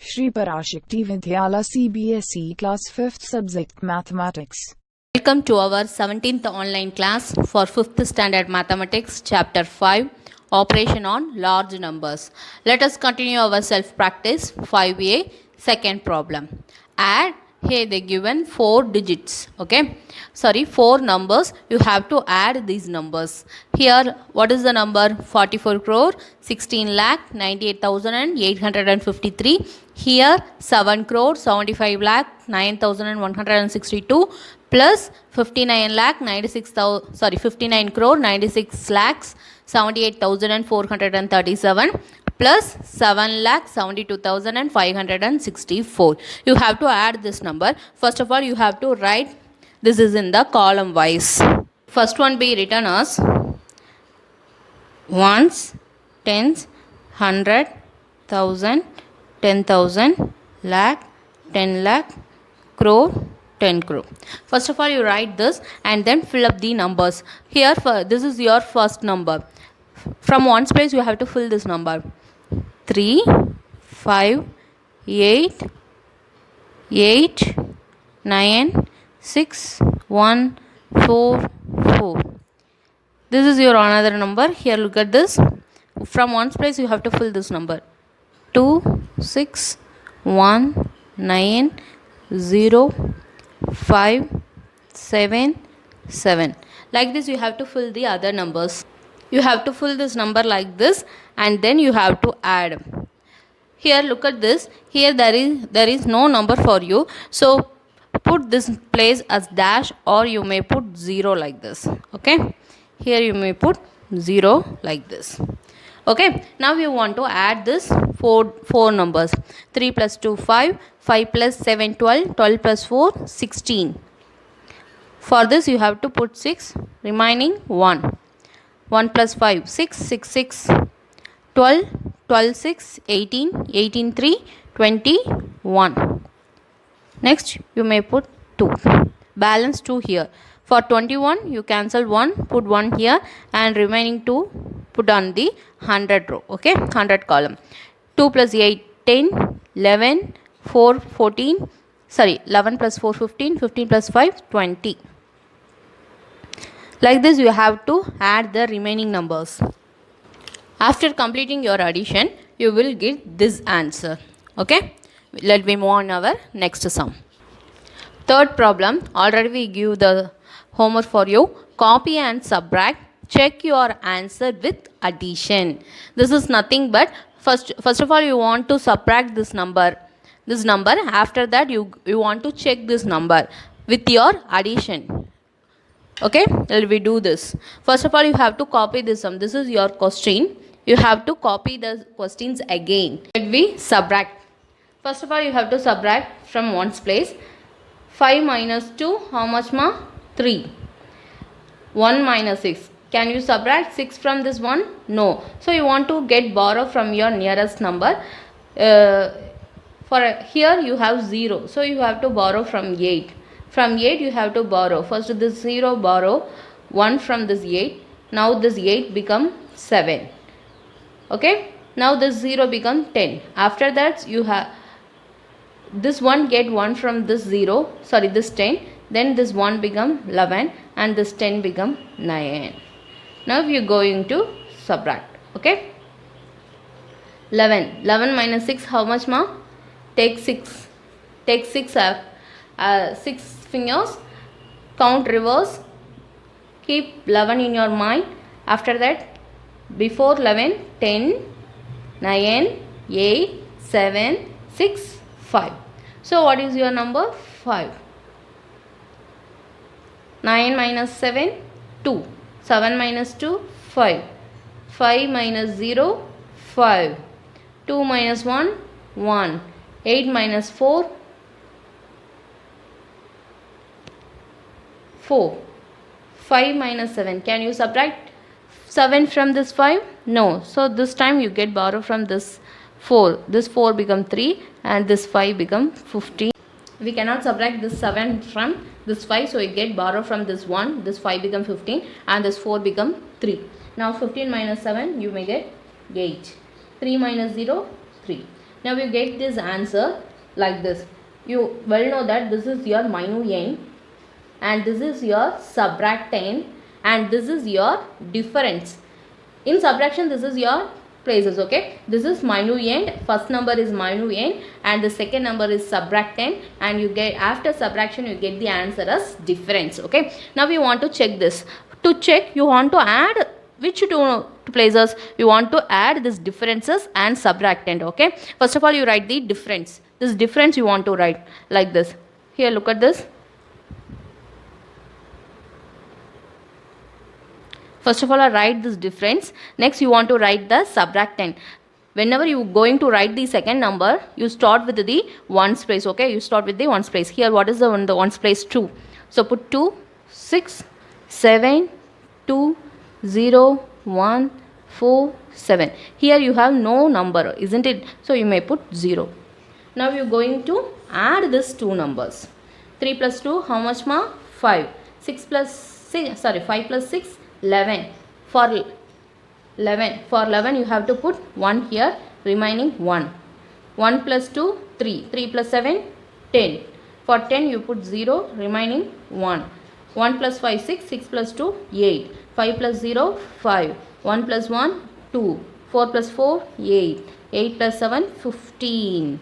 Shri Parashakti Vidyala CBSE Class 5th Subject Mathematics. Welcome to our 17th online class for 5th standard mathematics chapter 5 operation on large numbers. Let us continue our self practice 5a second problem. Add, here they given 4 digits, okay, sorry 4 numbers. You have to add these numbers. Here what is the number? 44 crore 16 lakh 98,853. Here 7 crore 75 lakh 9,162 plus 59 lakh 96,000, sorry 59 crore 96 lakhs 78,437 plus 7 lakh 72,564. You have to add this number. First of all, you have to write this is in the column wise. First one be written as ones, tens, 100, 1,000, 10,000, lakh, 10 lakh, crore, 10 crore. First of all, you write this and then fill up the numbers. Here, this is your first number. From ones place, you have to fill this number. 3, 5, 8, 8, 9, 6, 1, 4, 4. This is your another number. Here, look at this. From ones place, you have to fill this number. 2, 6, 1, 9, 0, 5, 7, 7. Like this, you have to fill the other numbers. You have to fill this number like this and then you have to add. Here look at this. Here there is no number for you. So put this place as dash or you may put 0 like this. Okay. Here you may put 0 like this. Okay. Now you want to add this four numbers. 3 plus 2 5, 5 plus 7 12, 12 plus 4 16. For this you have to put 6, remaining 1. 1 plus 5, 6, 6, 6, 12, 12, 6, 18, 18, 3, 21. Next, you may put 2. Balance 2 here. For 21, you cancel 1, put 1 here and remaining 2 put on the 100 row, okay, 100 column. 2 plus 8, 10, 11, 4, 14, sorry, 11 plus 4, 15, 15 plus 5, 20. Like this, you have to add the remaining numbers. After completing your addition, you will get this answer. Okay. Let me move on our next sum. Third problem. Already we give the homework for you. Copy and subtract. Check your answer with addition. This is nothing but first of all you want to subtract this number. After that you want to check this number with your addition. Okay, let me do this. First of all, you have to copy this sum. This is your question. You have to copy the questions again. Let me subtract. First of all, you have to subtract from ones place. 5 minus 2, how much ma? 3. 1 minus 6. Can you subtract 6 from this one? No. So, you want to borrow from your nearest number. For here, you have 0. So, you have to borrow from 8. From 8 you have to borrow. First this 0 borrow 1 from this 8. Now this 8 become 7. Okay. Now this 0 become 10. After that you have this 1 get 1 from this 0. Sorry, this 10. Then this 1 become 11 and this 10 become 9. Now you are going to subtract. Okay. 11. 11 minus 6 how much ma? Take 6. Take 6 6 fingers, count reverse, keep 11 in your mind. After that, before 11, 10, 9, 8, 7, 6, 5. So, what is your number? 5. 9 minus 7, 2. 7 minus 2, 5. 5 minus 0, 5. 2 minus 1, 1. 8 minus 4, 4. 5 minus 7. Can you subtract 7 from this 5? No. So this time you get borrow from this 4. This 4 become 3 and this 5 become 15. We cannot subtract this 7 from this 5. So you get borrow from this 1. This 5 become 15 and this 4 become 3. Now 15 minus 7 you may get 8. 3 minus 0, 3. Now you get this answer like this. You well know that this is your minus n and this is your subtract n and this is your difference. In subtraction this is your places, okay. This is minus n, first number is minus n and the second number is subtract n, and you get after subtraction you get the answer as difference, okay. Now we want to check this. To check you want to add which two places? You want to add this differences and subtractant, okay. First of all you write the difference. This difference you want to write like this. Here look at this. First of all, I write this difference. Next, you want to write the subtractant. Whenever you going to write the second number, you start with the ones place. Okay, you start with the ones place. Here, what is the ones place? 2. So put 2, 6, 7, 2, 0, 1, 4, 7. Here you have no number, isn't it? So you may put 0. Now you are going to add these two numbers. 3 plus 2, how much ma? 5. 6 plus 6, sorry, 5 plus 6. 11. For 11 you have to put 1 here, remaining 1. 1 plus 2 3. 3 plus 7 10. For 10 you put 0, remaining 1. 1 plus 5 6. 6 plus 2 8. 5 plus 0 5. 1 plus 1 2. 4 plus 4 8. 8 plus 7 15.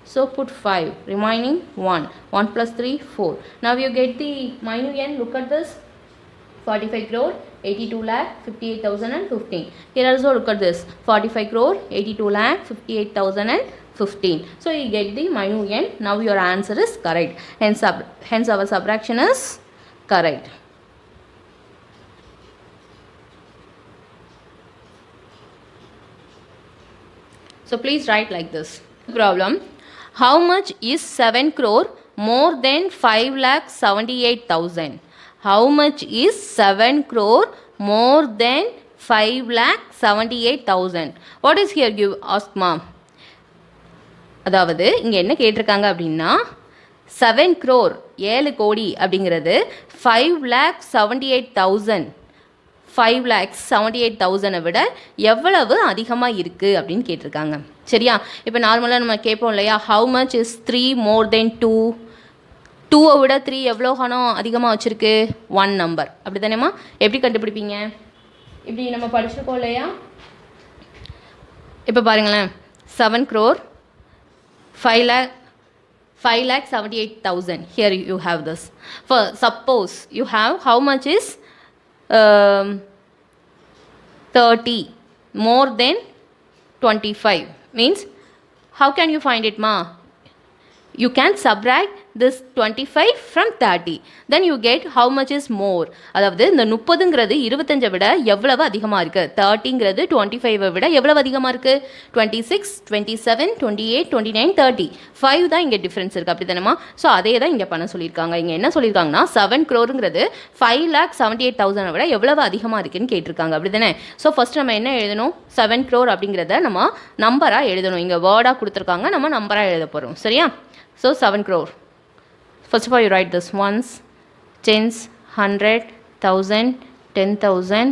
So put 5, remaining 1. 1 plus 3 4. Now you get the minus n. Look at this. 45 crore, 82 lakh, 58,015. Here also look at this. 45 crore, 82 lakh, 58,015. So you get the minus n. Now your answer is correct. Hence our subtraction is correct. So please write like this. Problem. How much is 7 crore more than 5,78,000? How much is 7 crore more than 5,78,000? What is here? Give ask mom. அதாவது இங்கே என்ன கேட்டிருக்காங்க அப்படின்னா 7 crore 7 கோடி அப்படிங்கிறது 5,78,000 5,78,000 விட எவ்வளவு அதிகமாக இருக்குது அப்படின்னு கேட்டிருக்காங்க. சரியா? இப்போ நார்மலாக நம்ம கேட்போம் இல்லையா, ஹவு மச் இஸ் 3 மோர் தென் 2? 2 விட 3 எவ்வளோ கணம் அதிகமாக வச்சுருக்கு? 1 நம்பர். அப்படி தானேம்மா? எப்படி கண்டுபிடிப்பீங்க? இப்படி நம்ம படிச்சிருக்கோம் இல்லையா? இப்போ பாருங்களேன், 7 crore 5,78,000. Here you have this. For suppose you have how much is 30 more than 25 means how can you find it ma? You can subtract this 25 from 30. Then you get how much is more. அதாவது இந்த 30ங்கிறது 25 விட எவ்வளவு அதிகமாக இருக்குது? 30ங்கிறது 25 விட எவ்வளவு அதிகமாக இருக்குது? 26, 27, 28, 29, 30. 5 தான் இங்கே டிஃப்ரென்ஸ் இருக்குது. அப்படி தானேம்மா? ஸோ அதே தான் இங்கே பண்ண சொல்லியிருக்காங்க. இங்கே என்ன சொல்லியிருக்காங்கன்னா 7 crore-ங்கிறது 5,78,000 விட எவ்வளவு அதிகமாக இருக்குன்னு கேட்டிருக்காங்க. அப்படி தானே? ஸோ ஃபஸ்ட் நம்ம என்ன எழுதணும்? 7 crore அப்படிங்கிறத நம்ம நம்பராக எழுதணும். இங்கே வேர்டாக கொடுத்துருக்காங்க, நம்ம நம்பராக எழுத போகிறோம். சரியா? So 7 crore. First of all you write this ones, tens, 100, 1000, 10,000,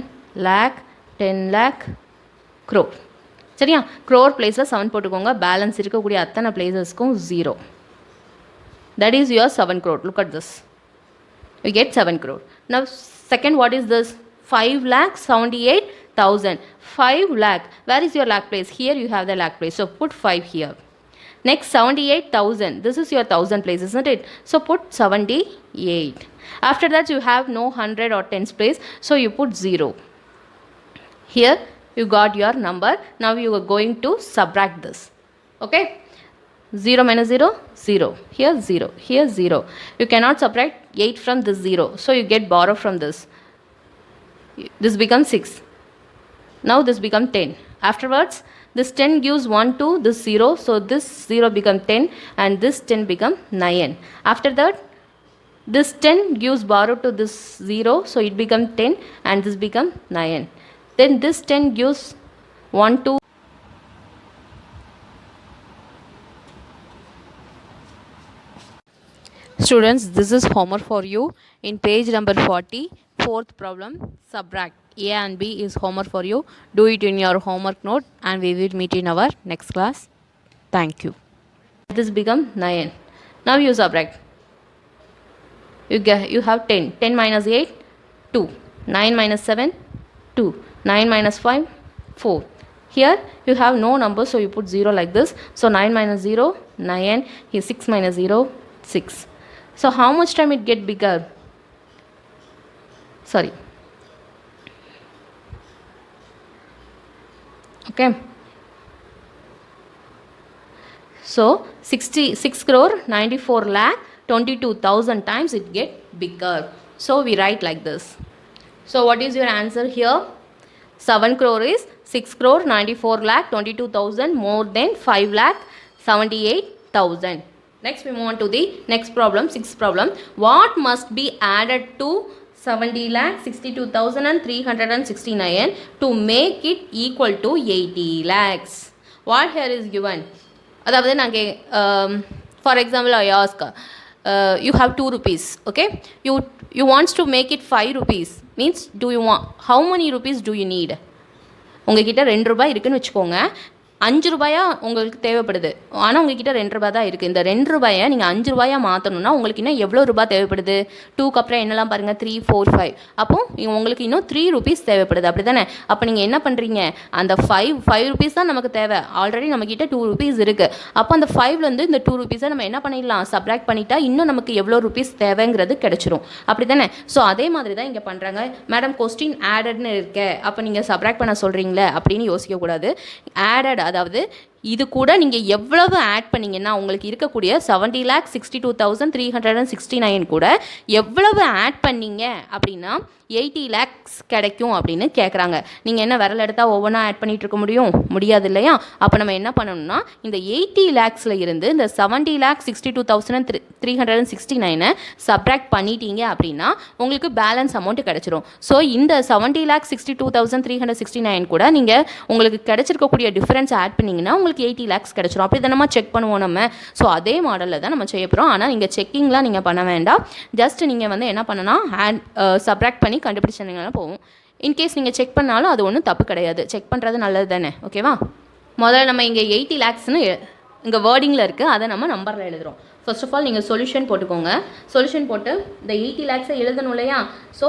lakh, 10 lakh, crore. சரியா? crore placeல 7 போட்டுக்கோங்க. பேலன்ஸ் இருக்கக்கூடிய அத்தனை பிளேசஸ்க்கும் 0. That is your 7 crore. Look at this. We get 7 crore. Now second, what is this? 5,78,000. 5 lakh. Where is your lakh place? Here you have the lakh place. So put 5 here. Next 78,000. This is your 1000 place, isn't it? So put 78. After that you have no 100 or tens place. So you put 0. Here you got your number. Now you are going to subtract this. Okay? 0 minus 0, 0. Here 0. Here 0. You cannot subtract 8 from this 0. So you get borrow from this. This becomes 6. Now this becomes 10. Afterwards, this 10 gives 1 to this 0. So this 0 become 10 and this 10 become 9. After that, this 10 gives borrow to this 0. So it become 10 and this become 9. Then this 10 gives 1 to Students, this is homework for you. In page number 40, fourth problem, subtract. A and B is homework for you. Do it in your homework note and we will meet in our next class. Thank you. This become 9. Now you subtract. You have 10. 10 minus 8, 2. 9 minus 7, 2. 9 minus 5, 4. Here you have no number, so you put 0 like this. So 9 minus 0, 9. Here 6 minus 0, 6. So how much time it get bigger? Sorry. Okay. So 66 crore 94 lakh 22,000 times it get bigger. So we write like this. So what is your answer here? 7 crore is 6 crore 94 lakh 22,000 more than 5 lakh 78,000. Next we move on to the next problem, sixth problem. What must be added to 70 lakh 62,369 to make it equal to 80 lakhs? What here is given? அதாவது நாங்கள் for example I ask you have 2 rupees, okay, you wants to make it 5 rupees means do you want, how many rupees do you need? உங்ககிட்ட 2 ரூபாய் இருக்குன்னு வச்சுக்கோங்க, 5 ரூபாயா உங்களுக்கு தேவைப்படுது, ஆனால் உங்ககிட்ட 2 ரூபாய் தான் இருக்குது. இந்த 2 ரூபாயை நீங்கள் 5 ரூபாயாக மாற்றணும்னா உங்களுக்கு இன்னும் எவ்வளோ ரூபாய் தேவைப்படுது? 2க்கு அப்புறம் என்னெல்லாம் பாருங்கள், 3, 4, 5. அப்போது உங்களுக்கு இன்னும் 3 rupees தேவைப்படுது, அப்படி தானே? அப்போ நீங்கள் என்ன பண்ணுறீங்க, அந்த 5 rupees தான் நமக்கு தேவை. ஆல்ரெடி நம்மக்கிட்ட 2 rupees இருக்குது. அப்போ அந்த 5லேருந்து இந்த 2 rupees நம்ம என்ன பண்ணிடலாம், சப்ராக்ட் பண்ணிட்டா இன்னும் நமக்கு எவ்வளோ ருபீஸ் தேவைங்கிறது கிடச்சிரும், அப்படி தானே? ஸோ அதே மாதிரி தான் இங்கே பண்ணுறாங்க. மேடம் கொஸ்டின் ஆடட்னு இருக்கே, அப்போ நீங்கள் சப்ராக்ட் பண்ண சொல்கிறீங்களே அப்படின்னு யோசிக்கக்கூடாது. ஆடட் அதாவது இது கூட நீங்கள் எவ்வளவு ஆட் பண்ணிங்கன்னா உங்களுக்கு இருக்கக்கூடிய 70,62,369 கூட எவ்வளவு ஆட் பண்ணீங்க அப்படின்னா 80 lakhs கிடைக்கும் அப்படின்னு கேட்குறாங்க. நீங்கள் என்ன விரல் எடுத்தால் ஒவ்வொன்றா ஆட் பண்ணிகிட்டு இருக்க முடியாது இல்லையா? அப்போ நம்ம என்ன பண்ணணும்னா இந்த 80 lakhsல இருந்து இந்த 70,62,369 சப்ராக்ட் பண்ணிட்டீங்க அப்படின்னா உங்களுக்கு பேலன்ஸ் அமௌண்ட் கிடைச்சிரும். ஸோ இந்த 70,62,369 கூட நீங்கள் உங்களுக்கு கிடைச்சிருக்கக்கூடிய டிஃபரன்ஸ் ஆட் பண்ணிங்கன்னா உங்களுக்கு 80 lakhs கிடைச்சிரும். அப்படி தானே செக் பண்ணுவோம் நம்ம. ஸோ அதே மாடலில் தான் நம்ம செய்ய போகிறோம். ஆனால் நீங்கள் செக்கிங்லாம் நீங்கள் பண்ண வேண்டாம். ஜஸ்ட் நீங்கள் வந்து என்ன பண்ணலாம், சப்ராக்ட் பண்ணி கண்டுபிடிச்சிங்கன்னா போகும். இன்கேஸ் நீங்கள் செக் பண்ணாலும் அது ஒன்றும் தப்பு கிடையாது, செக் பண்ணுறது நல்லது தானே, ஓகேவா? முதல்ல நம்ம இங்கே 80 lakhsனு இங்கே வேர்டிங்கில் இருக்குது, அதை நம்ம நம்பரில் எழுதுகிறோம். ஃபர்ஸ்ட் ஆஃப் ஆல் நீங்கள் சொல்யூஷன் போட்டுக்கோங்க. சொல்யூஷன் போட்டு இந்த 80 lakhsை எழுதணும் இல்லையா? ஸோ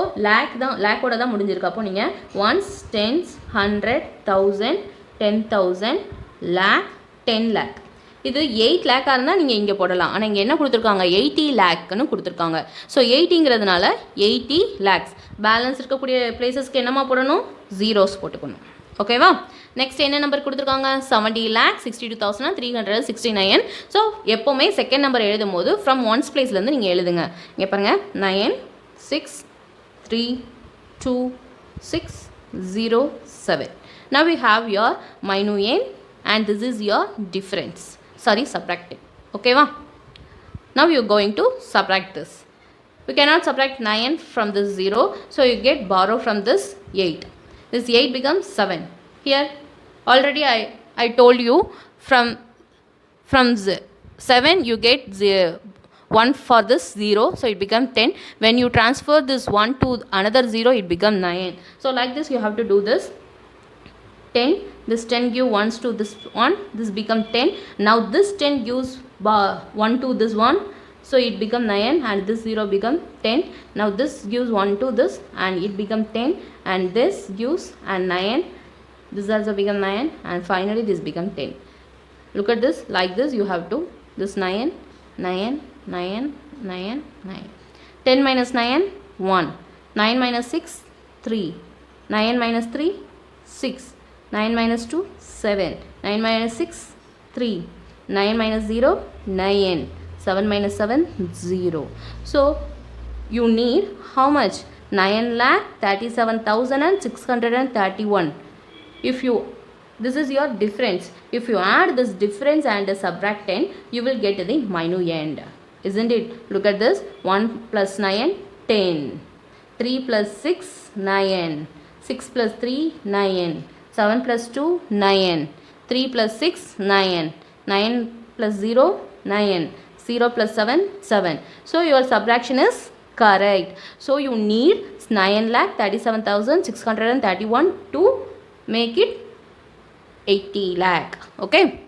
லேக்கோட தான் முடிஞ்சிருக்கு. அப்போ நீங்கள் 1s, 10s, 100, 1000, 10,000, lakh, 10 lakh. இது 8 லேக்காக இருந்தால் நீங்கள் இங்கே போடலாம். ஆனால் இங்கே என்ன கொடுத்துருக்காங்க, 80 lakhன்னு கொடுத்துருக்காங்க. So 80ங்கிறதுனால 80 lakhs. பேலன்ஸ் இருக்கக்கூடிய பிளேசஸ்க்கு என்னமா போடணும், ஜீரோஸ் போட்டுக்கணும், ஓகேவா? நெக்ஸ்ட் என்ன நம்பர் கொடுத்துருக்காங்க, 70,62,369. ஸோ எப்போவுமே செகண்ட் நம்பர் எழுதும் போது ஃப்ரம் ஒன்ஸ் பிளேஸ்லேருந்து நீங்கள் எழுதுங்க. இங்கே பாருங்கள், 9, 6, 3, 2, 6, 0, 7. Now we have your minuend and this is your difference. Sorry, subtracting. Okay, va? Now you are going to subtract this. We cannot subtract 9 from this 0, so you get borrow from this 8. This 8 becomes 7. Here already I told you from 7 you get 1 for this 0, so it becomes 10. When you transfer this 1 to another 0, it becomes 9. So like this you have to do this. 10, this 10 give 1s to this 1, this become 10. Now this 10 gives 1 to this 1, so it become 9 and this 0 become 10. Now this gives 1 to this and it become 10 and this gives and 9, this also become 9 and finally this become 10. Look at this, like this you have to, this 9, 9, 9, 9, 9. 10 minus 9, 1. 9 minus 6, 3. 9 minus 3, 6. 9 minus 2, 7. 9 minus 6, 3. 9 minus 0, 9. 7 minus 7, 0. So, you need how much? 9,37,631. If you, this is your difference. If you add this difference and subtract 10, you will get the minuend. Isn't it? Look at this. 1 plus 9, 10. 3 plus 6, 9. 6 plus 3, 9. 7 plus 2, 9. 3 plus 6, 9. 9 plus 0, 9. 0 plus 7, 7. So your subtraction is correct. So you need 9,37,631 to make it 80 lakh. Okay.